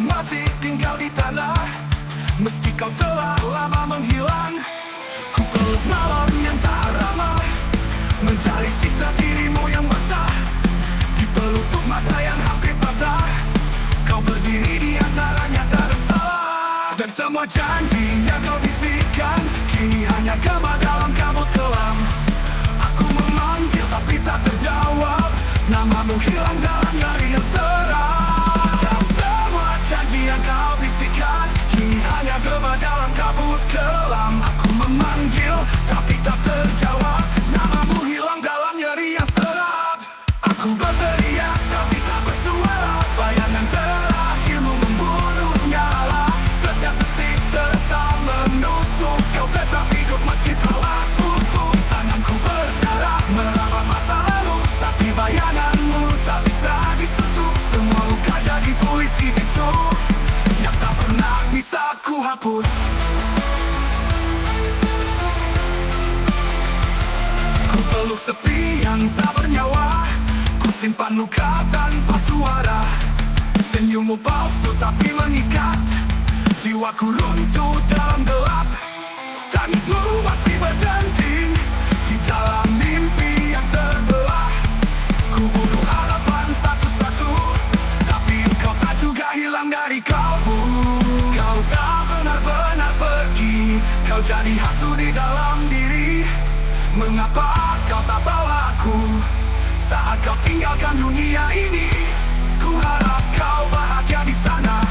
masih tinggal di tanah. Meski kau telah lama menghilang, ku peluk malam yang tak ramah, mencari sisa dirimu yang basah. Di pelupuk mata yang hampir patah, kau berdiri di antara nyata dan salah. Dan semua janji yang kau bisikkan kini hanya gema dalam kabut kelam. Aku memanggil tapi tak terjawab, namamu hilang dalam nyari yang seram. Dan semua janji yang kau bisikkan kini hanya gema dalam kabut kelam. Aku memanggil tapi tak terjawab, namamu hilang dalam nyeri yang serap. Aku berteriak tapi tak bersuara, bayangan terakhirmu membunuh nyala. Setiap detik terasa menusuk, kau tetap hidup meski telah pupus. Tanganku berdarah merawat masa lalu, tapi bayanganmu tak bisa disentuh. Semua luka jadi puisi bisu yang tak pernah bisa ku hapus. Ku peluk sepi yang tak bernyawa, ku simpan luka tanpa suara. Senyummu palsu tapi mengikat, jiwaku runtuh dalam gelap. Tangismu masih berdenting di dalam mimpi yang terbelah. Ku bunuh harapan satu-satu, tapi engkau tak juga hilang dari kalbu. Kau tak benar-benar pergi, kau jadi hantu di dalam diri. Mengapa kau tak bawa aku saat kau tinggalkan dunia ini? Ku harap kau bahagia di sana,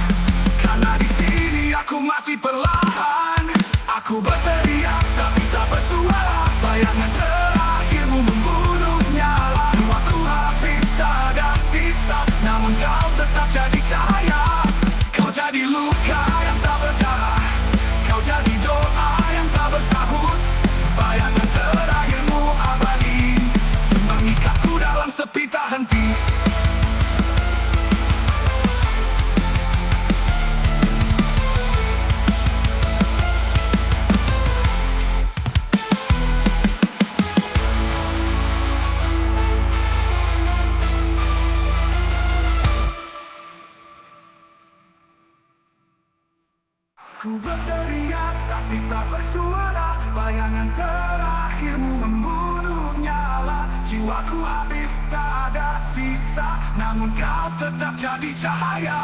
karena di sini aku mati perlahan. Aku berteriak tapi tak bersuara, bayangan terakhirmu membunuh nyala. Jiwaku habis tak ada sisa, namun kau tetap jadi cahaya. Kau jadi luka yang tak berdarah, kau jadi doa yang tak bersahut. Bayangan terakhirmu abadi, mengikatku dalam sepi tak henti. Ku berteriak tapi tak bersuara, bayangan terakhirmu membunuh nyala. Jiwaku habis tak ada sisa, namun kau tetap jadi cahaya.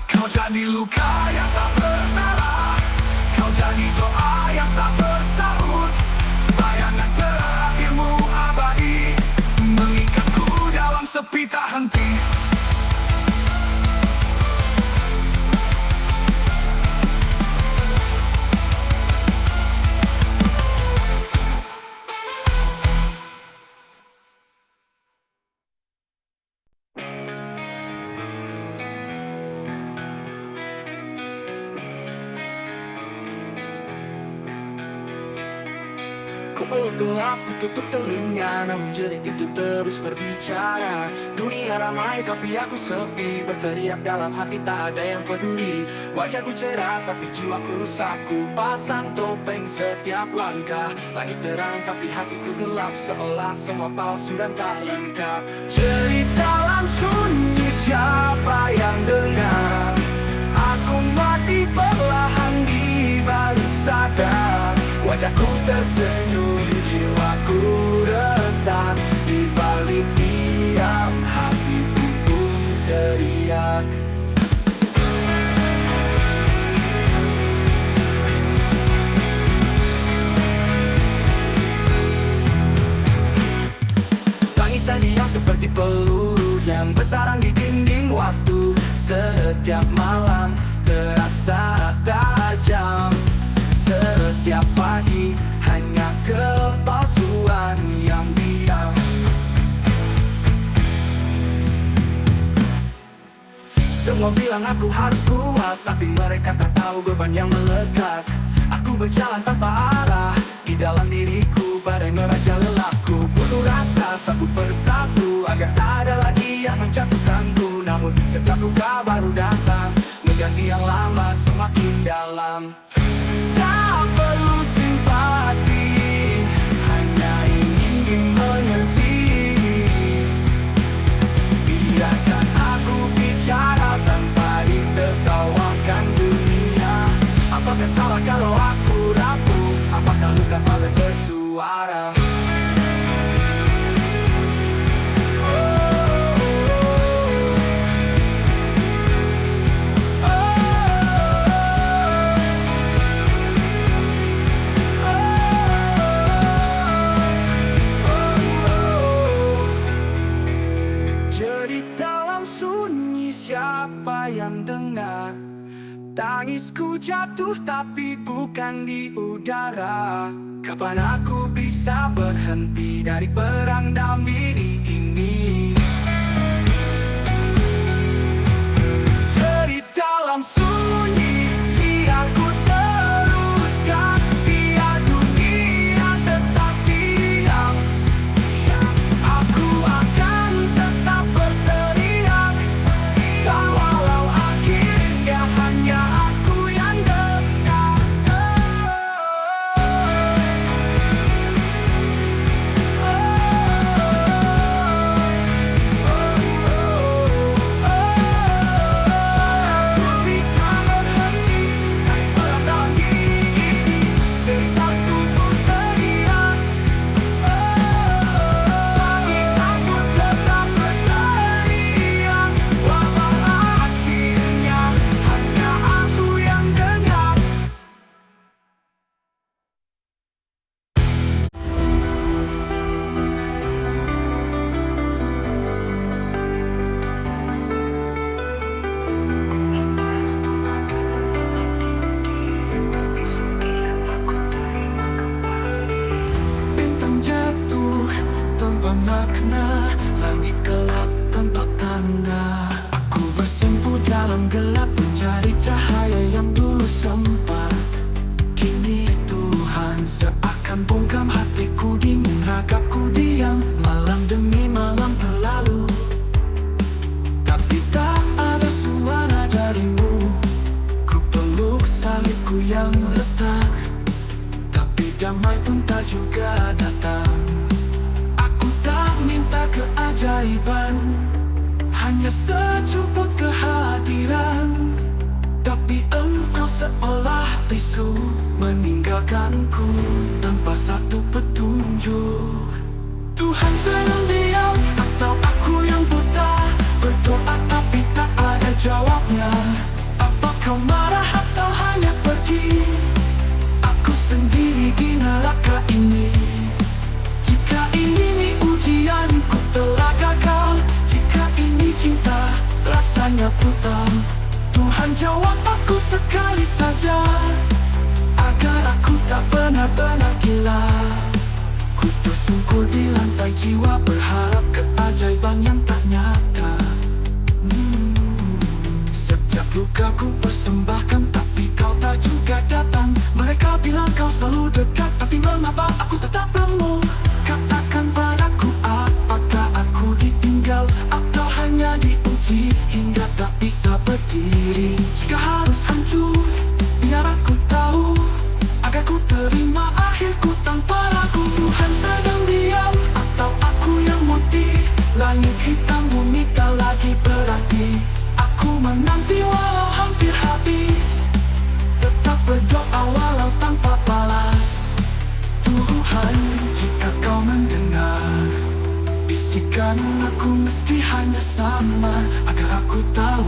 Kau jadi luka yang tak berdarah, kau jadi doa yang tak bersahut. Bayangan terakhirmu abadi, mengikatku dalam sepi tak henti. Ku peluk gelap, ku tutup telinga, namun jerit itu terus berbicara. Dunia ramai tapi aku sepi, berteriak dalam hati tak ada yang peduli. Wajahku cerah tapi jiwaku rusak, ku pasang topeng setiap langkah. Langit terang tapi hatiku gelap, seolah semua palsu dan tak lengkap. Cerita dalam sunyi, siapa yang dengar? Aku mati perlahan di balik sadar. Wajahku tersenyum, jiwaku rentan. Di balik diam, hatiku pun teriak. Tangisan diam seperti peluru yang bersarang di dinding waktu. Setiap malam terasa tajam, setiap pagi hanya kepalsuan yang diam. Semua bilang aku harus kuat, tapi mereka tak tahu beban yang melekat. Aku berjalan tanpa arah, di dalam diriku badai meraja lelahku. Bunuh rasa satu persatu, agar tak ada lagi yang menjatuhkanku. Namun setiap luka baru datang, mengganti yang lama semakin dalam. Tak perlu simpati, hanya ingin mengerti. Biarkan aku bicara tanpa ditebak. tak malas bersuara. Jadi dalam sunyi siapa yang dengar? Tangisku jatuh tapi bukan di udara. Kapan aku bisa berhenti dari perang dalam diri ini? Jadi dalam sunyi biar ku teruskan, biar dunia tetap diam. Aku akan tetap berteriak, walau akhirnya hanya aku yang dengar. Aku bisa berhenti dari perang dalam diri ini. Ceritaku pun teriak, tapi aku tetap berteriak, walau akhirnya hanya aku yang dengar. Bintang jatuh tanpa makna, langit gelap tanpa tanda. Aku bersimpu dalam gelap mencari cahaya yang dulu sempat. Kini Tuhan seakan bungkam hatiku, dingin ragaku diam. Malam demi malam berlalu, tapi tak ada suara darimu. Ku peluk salibku yang retak, tapi damai pun tak juga datang. Aku tak minta keajaiban, hanya sejumput kehadiran. Tapi engkau seolah bisu meninggalkanku tanpa satu petunjuk. Tuhan sedang diam atau aku yang buta? Berdoa tapi tak ada jawabnya. Apa kau marah atau hanya pergi? Aku sendiri di neraka ini. Jika ini ujian ku telah gagal, jika ini cinta rasanya brutal, Tuhan jawab aku sekali saja, agar aku tak benar-benar gila. Ku tersungkur di lantai jiwa berharap keajaiban yang tak nyata. Setiap luka ku persembahkan tapi kau tak juga datang. Mereka bilang kau selalu dekat, tapi mengapa aku tetap remuk? Katakan padaku, apakah aku ditinggal atau hanya diuji hingga tak bisa berdiri? Jika harus hancur, biar aku tahu, agar ku terima akhirku tanpa ragu. Tuhan sedang diam atau aku yang mati? Langit hitam bumi tak lagi berarti. Aku menanti walau hampir habis, tetap berdoa walau tanpa balas. Tuhan, jika kau mendengar bisikan aku, mesti hanya sama, agar aku tahu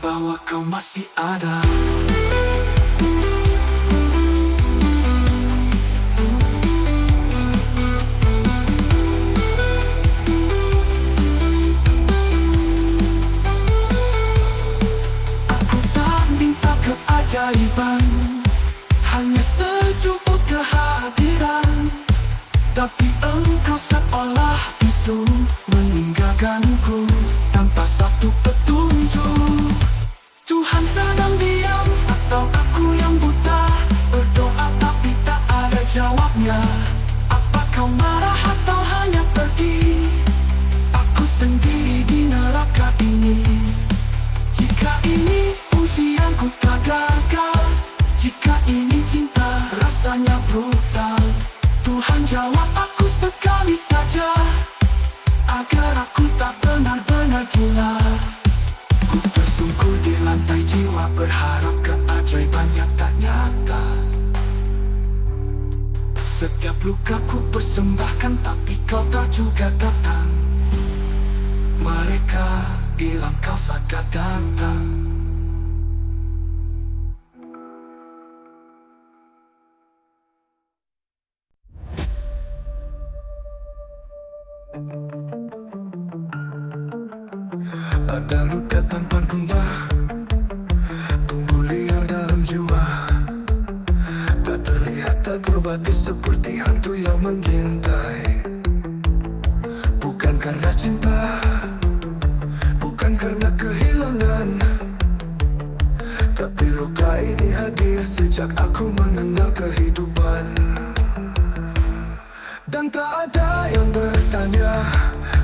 bahwa kau masih ada. Aku tak minta keajaiban, hanya sejumput kehadiran. Tapi engkau seolah bisu meninggalkanku tanpa satu petunjuk. Tuhan sedang diam atau aku yang buta? Berdoa tapi tak ada jawabnya. Apa kau marah atau hanya pergi? Aku sendiri di neraka ini. Jika ini ujianku tak gagal, jika ini cinta rasanya brutal, Tuhan jawab aku sekali saja, agar aku tak benar-benar gila. Ku tersungkur di lantai jiwa berharap keajaiban yang tak nyata. Setiap luka ku persembahkan, tapi kau tak juga datang. Mereka bilang kau saat datang. Ada luka tanpa rumah, tumbuh liar dalam jiwa. Tak terlihat, tak terbati, seperti hantu yang mengintai. Bukan karena cinta, bukan karena kehilangan, tapi luka ini hadir sejak aku mengenal kehidupan. Dan tak ada yang bertanya,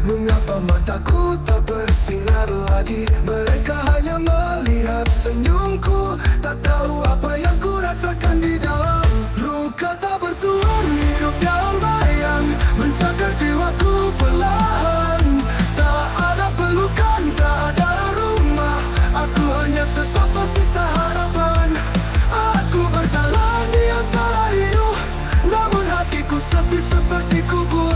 mengapa mataku tak bersinar lagi. Mereka hanya melihat senyumku, tak tahu apa yang ku rasakan di dalam. Luka tak bertuan, hidup dalam bayang, mencakar jiwaku perlahan. Tak ada pelukan, tak ada rumah, aku hanya sesosok sisa harapan. Aku berjalan di antara hidup, namun hatiku sepi seperti kubur.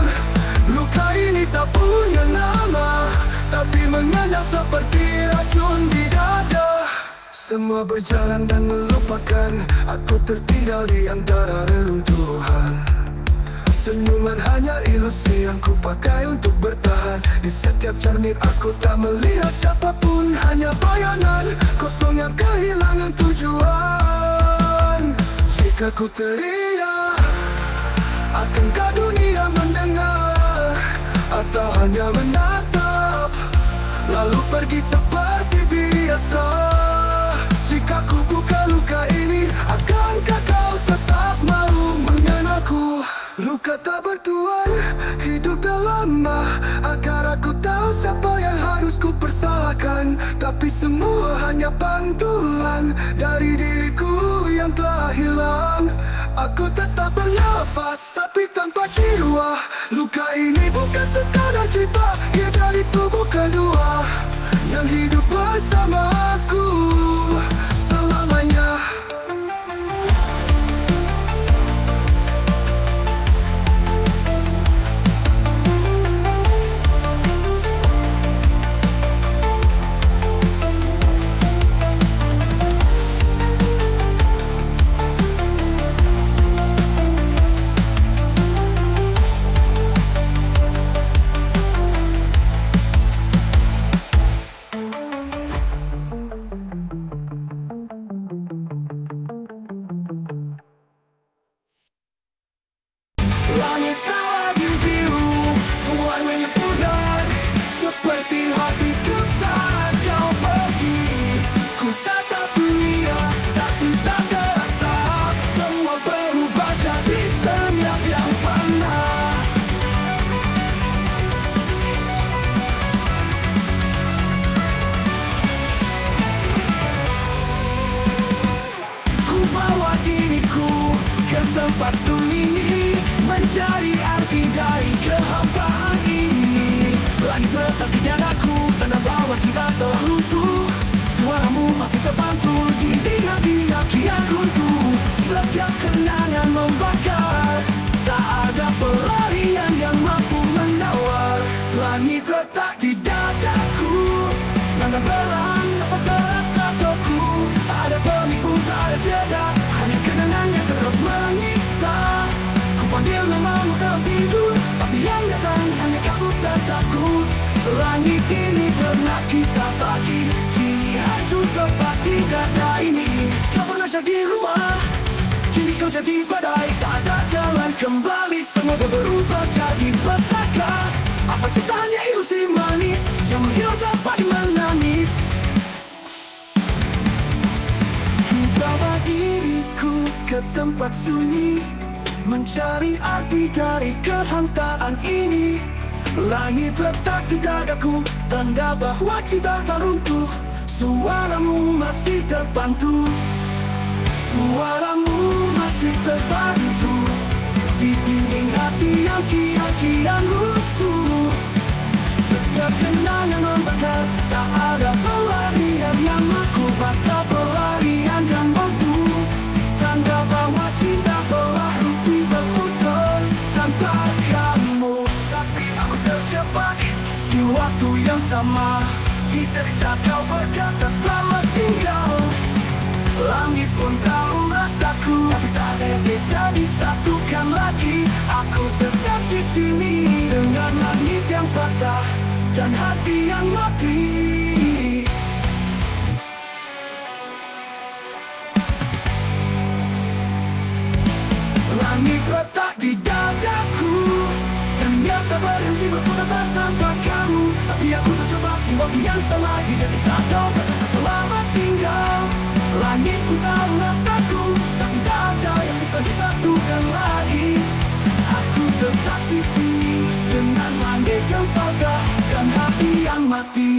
Luka ini tak punya nama, tapi mengendap seperti racun di dada. Semua berjalan dan melupakan, aku tertinggal di antara reruntuhan. Senyuman hanya ilusi yang ku pakai untuk bertahan. Di setiap cermin aku tak melihat siapapun, hanya bayangan kosong yang kehilangan tujuan. Jika ku teriak, akankah dunia mendengar? Atau hanya menatap, lalu pergi seperti biasa? Jika ku buka luka ini, akankah kau tetap mau mengenalku? Luka tak bertuan, hidup dalam lemah, agar aku tahu siapa yang harus ku persalahkan. Tapi semua hanya pantulan dari diriku yang telah hilang. Aku tetap bernafas, tapi tanpa jiwa. Luka ini bukan sekadar cerita, ia jadi tubuh kedua yang hidup bersama aku selamanya. Langit tak lagi biru, warnanya pudar, seperti hatiku saat kau pergi. Ku tatap dunia, tapi tak terasa, semua berubah jadi senyap yang fana. Ku bawa diriku ke tempat sunyi, mencari arti dari kehampaan ini. Langit tetap di dadaku, tanda bahwa cinta telah runtuh. Suaramu masih terpantul di hati yang runtuh. Setiap kenangan membakar, tak ada pelarian yang mampu menawar. Langit letak di dadaku, tanda belang nafas terasa toku. Tak ada penipu, tak ada jeda, hanya kenangan yang terus menyiksa. Panggil namamu dalam tidur, tapi yang datang hanya kabut dan takut. Langit ini pernah kita bagi, kini hancur tepat di dada ini. Kau pernah jadi rumah, kini kau jadi badai. Tak ada jalan kembali, semua berubah jadi petaka. Apa ceritanya ilusi manis yang menghilang sampai menangis? Ku bawa diriku ke tempat sunyi, mencari arti dari kehantaan ini. Langit letak di dadaku, tanda bahwa cinta tak runtuh. Suaramu masih terbantu, suaramu masih terbantu di dinding hati yang kian-kian runtuh. Setiap kenangan membakar, tak ada pelarian yang aku bakal pelarian yang mampu. Tanda bahwa cinta telah runtuh berputar. waktu yang sama. Kita bisa kau berkata selamat tinggal. Langit pun tahu rasaku, tapi tak ada yang bisa disatukan lagi. Aku tetap di sini dengan langit yang patah dan hati yang mati. Langit letak di dadaku, ternyata berhenti berputar tanpa kamu. Tapi aku terjebak di waktu yang sama, di detik saat kau berkata selamat tinggal. Langit pun tahu rasaku, tapi tak ada yang bisa disatukan lagi. Aku tetap di sini dengan langit yang patah dan hati yang mati.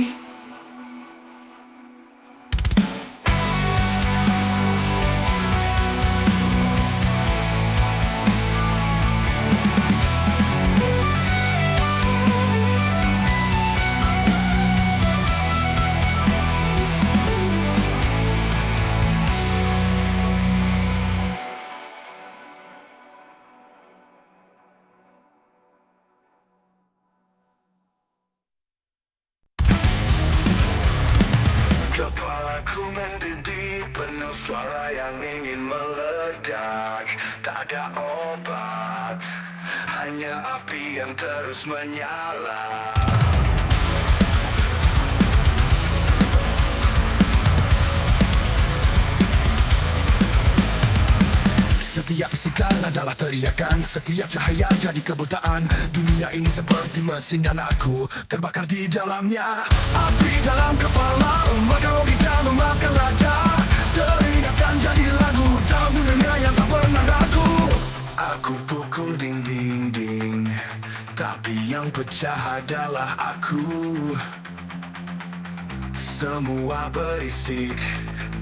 Kepalaku mendidih, penuh suara yang ingin meledak. Tak ada obat, hanya api yang terus menyala. Setiap bisikan adalah teriakan, setiap cahaya jadi kebutaan. Dunia ini seperti mesin dan aku terbakar di dalamnya. Api dalam kepala, maka logika memakan raja. Teringatkan jadi lagu, tahu dunia yang tak pernah ragu. Aku pukul dinding, tapi yang pecah adalah aku. Semua berisik,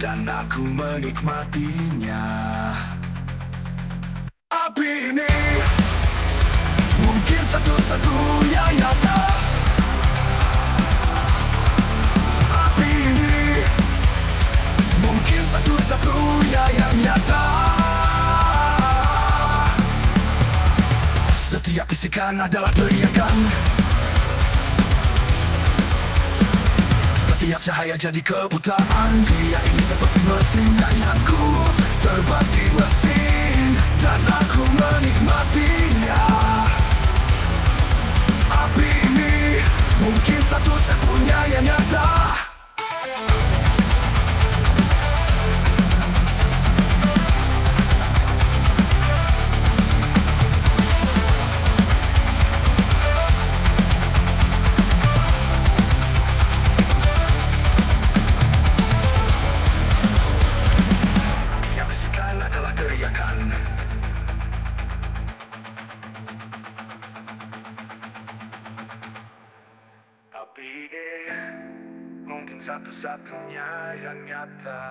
dan aku menikmatinya. Api ini mungkin satu-satunya nyata. Api ini mungkin satu-satunya yang nyata. Setiap bisikan adalah teriakan, setiap cahaya jadi kebutaan. Dunia ini seperti mesin dan aku terbati mesin, dan aku menikmatinya. Api ini mungkin satu-satunya yang nyata. Yang bisikan adalah teriakan, api ini mungkin satu-satunya yang nyata.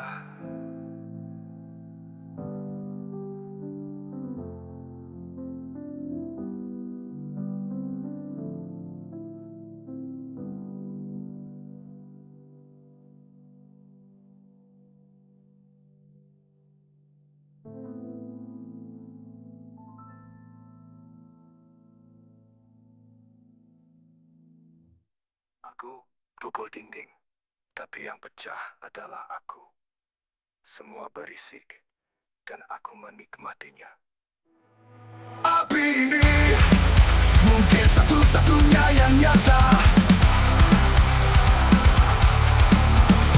Aku pukul dinding, tapi yang pecah adalah aku. Semua berisik, dan aku menikmatinya. Api ini mungkin satu-satunya yang nyata.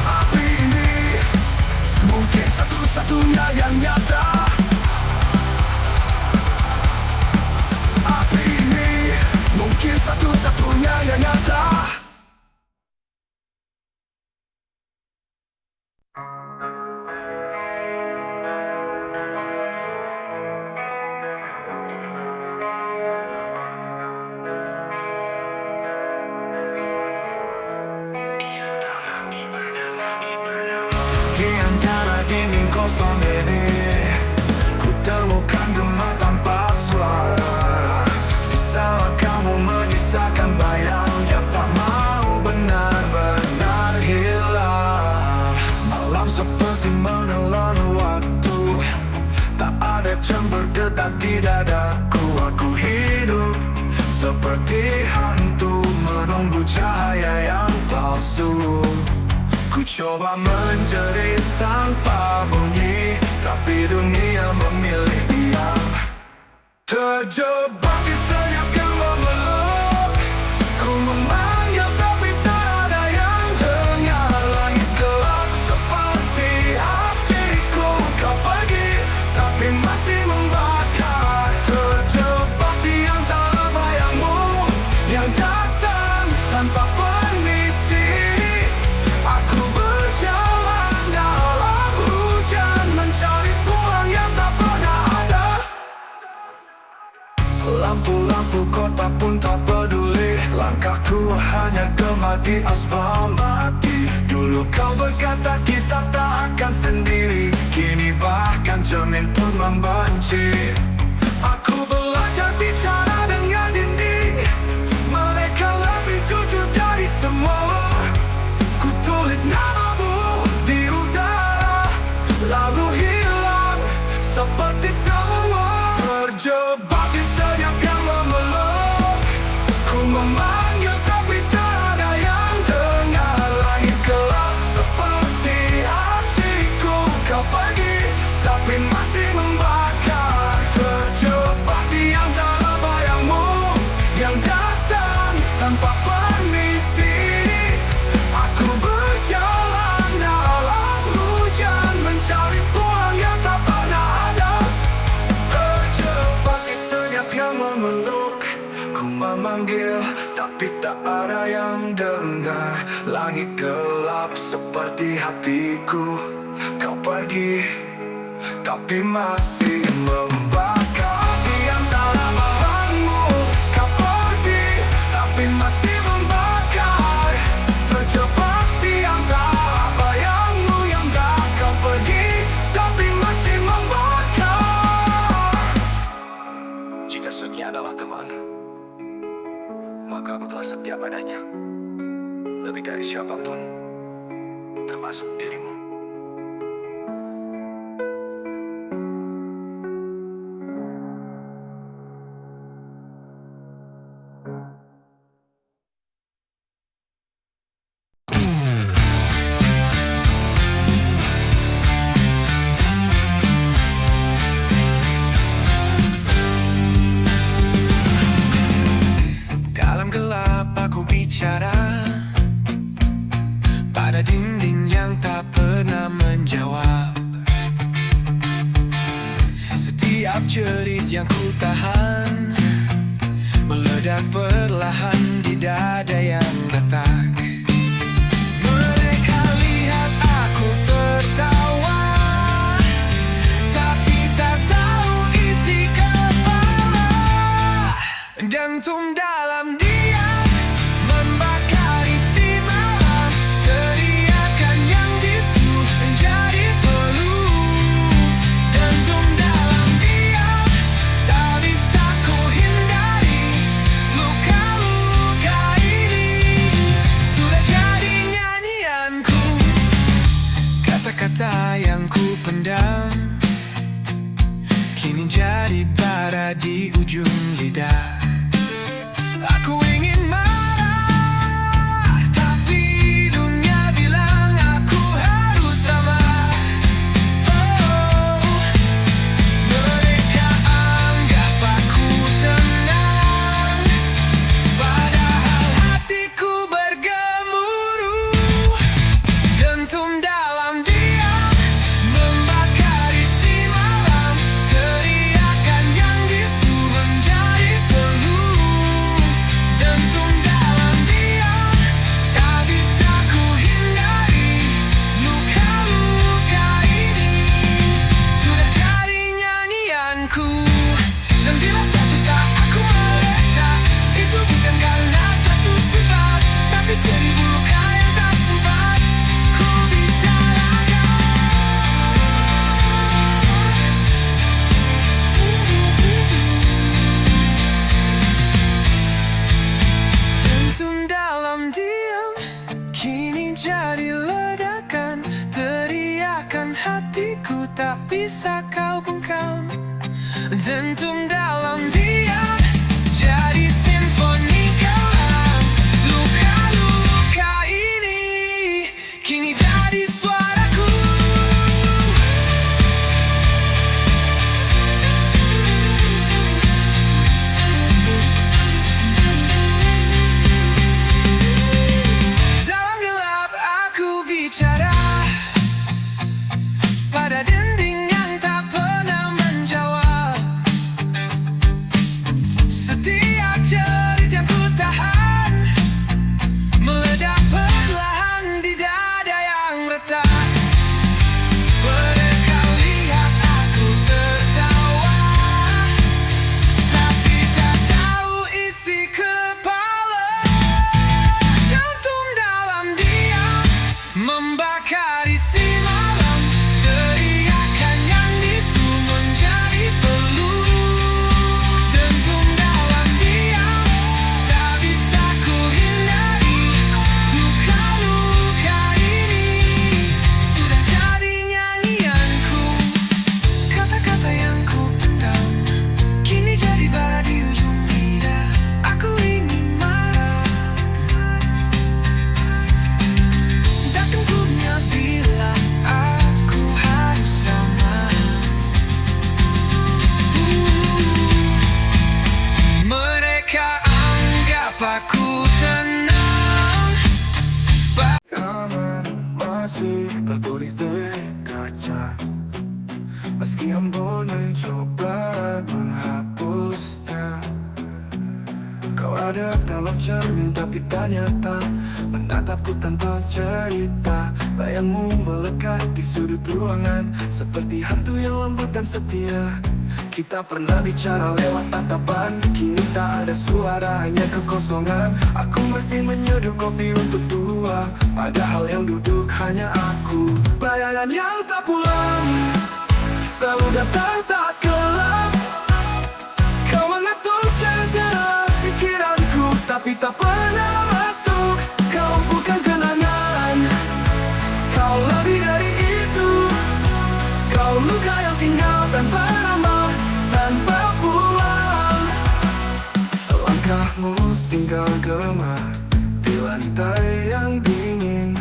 Api ini mungkin satu-satunya yang nyata. Api ini mungkin satu-satunya yang nyata. Di antara dinding kosong ini, ku temukan gema tanpa suara. Sisa kamu menyisakan bayang yang tak mau benar-benar hilang. Malam seperti menelan waktu, tak ada jam berdetak di dadaku. Aku hidup seperti hantu menunggu jam. palsu. Ku coba menjerit tanpa bunyi, tapi dunia memilih diam. Terjebak di senyap yang memeluk. Ku memanggil tapi tak ada yang dengar. Langit gelap seperti hatiku. Kau pergi tapi masih membakar. Terjebak di antara bayangmu yang datang tanpa permisi. Aku berjalan dalam hujan, mencari pulang yang tak pernah ada. Lampu-lampu kota pun tak peduli. Langkahku hanya gema di aspal mati. Dulu kau berkata kita tak akan sendiri, kini bahkan cermin pun membenci. Aku belajar bicara dengan dinding. Mereka lebih jujur dari semua. Ku tulis namamu di udara, lalu hilang seperti semua. Terjebak di senyap yang memeluk. Ku memanggil tapi tak ada yang dengar. Langit gelap seperti hatiku. Kau pergi tapi masih membakar. Terjebak di antara bayangmu yang datang tanpa permisi. Aku berjalan dalam hujan, mencari pulang yang tak pernah ada. Terjebak di senyap yang memeluk. Ku memanggil tapi tak ada yang dengar. Langit gelap seperti hatiku. Kau pergi tapi masih membakar. Di antara malammu kau pergi tapi masih membakar. Terjebak di antara bayangmu yang dah kau pergi tapi masih membakar. Jika setia adalah teman, maka aku telah setia padanya, lebih dari siapapun, termasuk dirimu. Dalam gelap aku bicara pada dinding yang tak pernah menjawab. Setiap jerit yang ku tahan meledak perlahan di dada yang retak. Mereka lihat aku tertawa, tapi tak tahu isi kepala. Dentum dalam diam membakar isi malam. Teriakan yang bisu menjadi peluh. Dentum dalam diam tak bisa ku hindari. Luka-luka ini sudah jadi nyanyianku. Kata-kata yang ku pendam kini jadi bara di ujung lidah. Aku ingin marah, tapi dunia bilang aku harus sabar. Oh, mereka anggap aku tenang, padahal hatiku bergemuruh. Dentum dalam diam membakar isi malam. Teriakan yang bisu menjadi peluh. Dentum dalam diam tak bisa ku hindari. Luka-luka ini sudah jadi nyanyianku. Dan bila suatu saat aku meledak, itu bukan karena satu sifat, tapi seribu luka yang tak sempat ku bicarakan. Dentum dalam diam kini jadi ledakan. Teriakan hatiku tak bisa kau bungkam. Dentum dalam diam jadi simfoni kelam. Luka-luka ini cermin tapi ternyata menatapku tanpa cerita. Bayangmu melekat di sudut ruangan seperti hantu yang lembut dan setia. Kita pernah bicara lewat tatapan, kini tak ada suara, hanya kekosongan. Aku masih menyeduh kopi untuk dua, padahal yang duduk hanya aku. Bayangan yang tak pulang selalu datang saat gelap. Kau mengatur jendela pikiranku tapi tak pernah masuk. Kau bukan kenangan, kau lebih dari itu. Kau luka yang tinggal tanpa nama, tanpa pulang. Langkahmu tinggal gema di lantai yang dingin.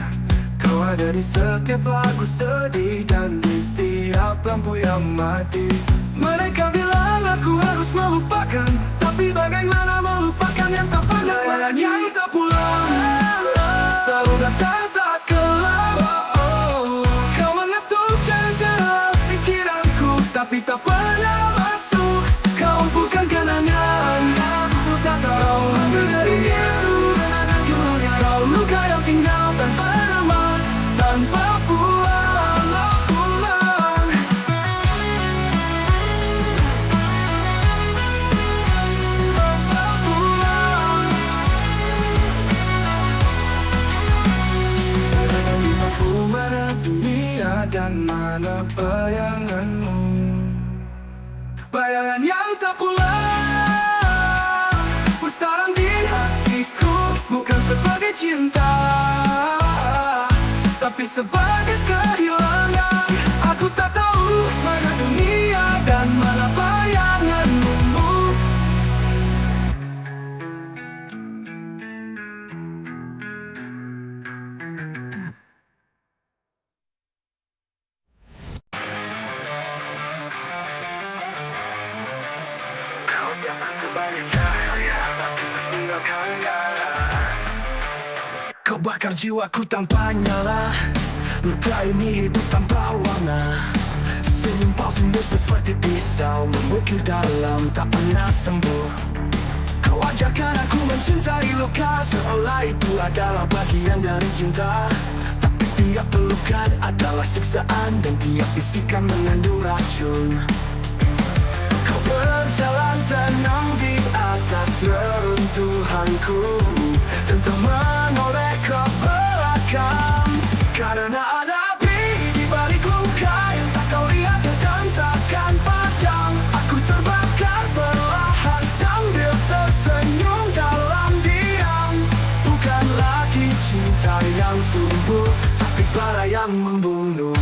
Kau ada di setiap lagu sedih dan di tiap lampu yang mati. Mereka bilang aku harus melupakan, tapi bagaimana melupakan yang tak pernah, yang tak pulang. Selalu datang saat gelap. Kau mengatur jendela pikiranku tapi tak pernah masuk. Kau bukan kenangan, aku tak tahu lebih dari itu. Kau luka yang tinggal tanpa nama, tanpa pulang. Tanpa pulang. Aku mana dunia dan mana bayanganmu. Bayangan yang tak pulang bersarang di hatiku, bukan sebagai cinta, tapi sebagai kehilangan. Aku tak tahu mana dunia dan mana bayanganmu. Kau jangan sebagai cahaya tapi meninggalkan darah. Kau bakar jiwaku tanpa nyala, luka ini hidup tanpa warna. Senyum palsumu seperti pisau memukir dalam tak pernah sembuh. Kau ajarkan aku mencintai luka, seolah itu adalah bagian dari cinta. Tapi tiap pelukan adalah siksaan dan tiap bisikan mengandung racun. Kau berjalan tenang di atas reruntuhanku dan tak menoleh ke belakang. Karena ada api di balik luka yang tak kau lihat dan takkan padam. Aku terbakar perlahan sambil tersenyum dalam diam. Bukan lagi cinta yang tumbuh, tapi bara yang membunuh.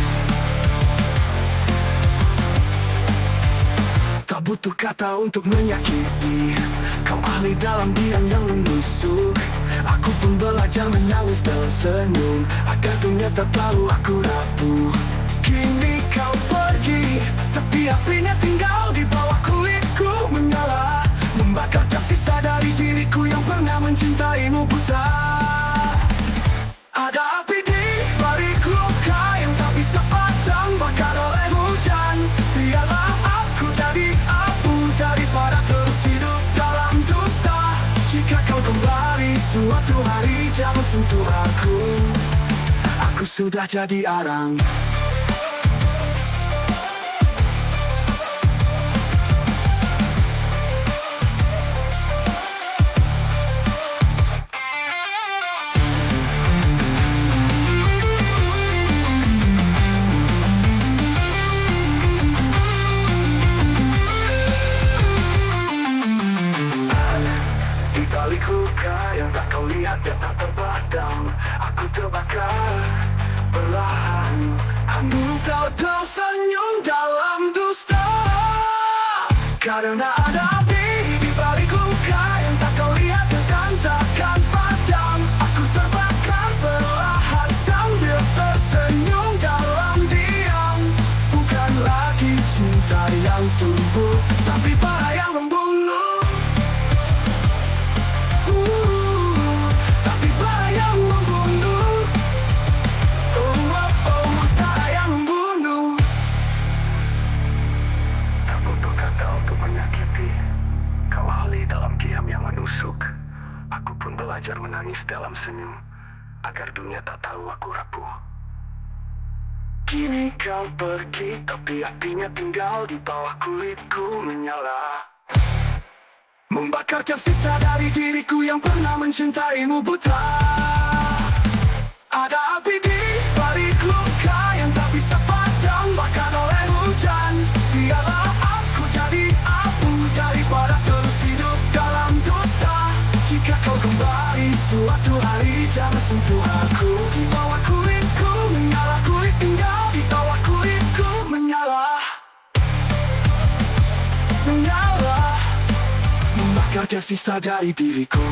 Tak butuh kata untuk menyakiti, kau ahli dalam diam yang menusuk. Aku pun belajar menangis dalam senyum, agar dunia tak tahu aku rapuh. Kini kau pergi, tapi apinya tinggal di bawah kulitku menyala, membakar tersisa dari diriku yang pernah mencintaimu buta. Ada api di balik luka yang tak bisa padam, bakar oleh hujan. Biarlah aku jadi abu daripada terus hidup dalam dusta. Jika kau kembali suatu hari, jangan sentuh aku. Aku sudah jadi arang. Di balik luka yang tak kau lihat dan tak terpadam, aku terbakar perlahan. Aku tahu tersenyum dalam dusta. Karena ada api di balik luka yang tak kau lihat dan takkan padam. Aku terbakar perlahan sambil tersenyum dalam diam. Bukan lagi cinta yang tumbuh, tapi bara yang membunuh. Tapi bara yang membunuh. Bara yang membunuh. Tak butuh kata untuk menyakiti, dalam senyum, agar dunia tak tahu aku rapuh. Kini kau pergi, tapi apinya tinggal di bawah kulitku menyala, membakar tersisa dari diriku yang pernah mencintaimu buta. Ada api di balik luka yang tak bisa padam bahkan oleh hujan. Biarlah aku jadi abu daripada terus hidup dalam dusta. Jika kau kembali suatu hari, jangan sentuh aku. Di bawah kulitku menyala, kulit tinggal di bawah kulitku menyala, menyala, membakar tersisa dari diriku.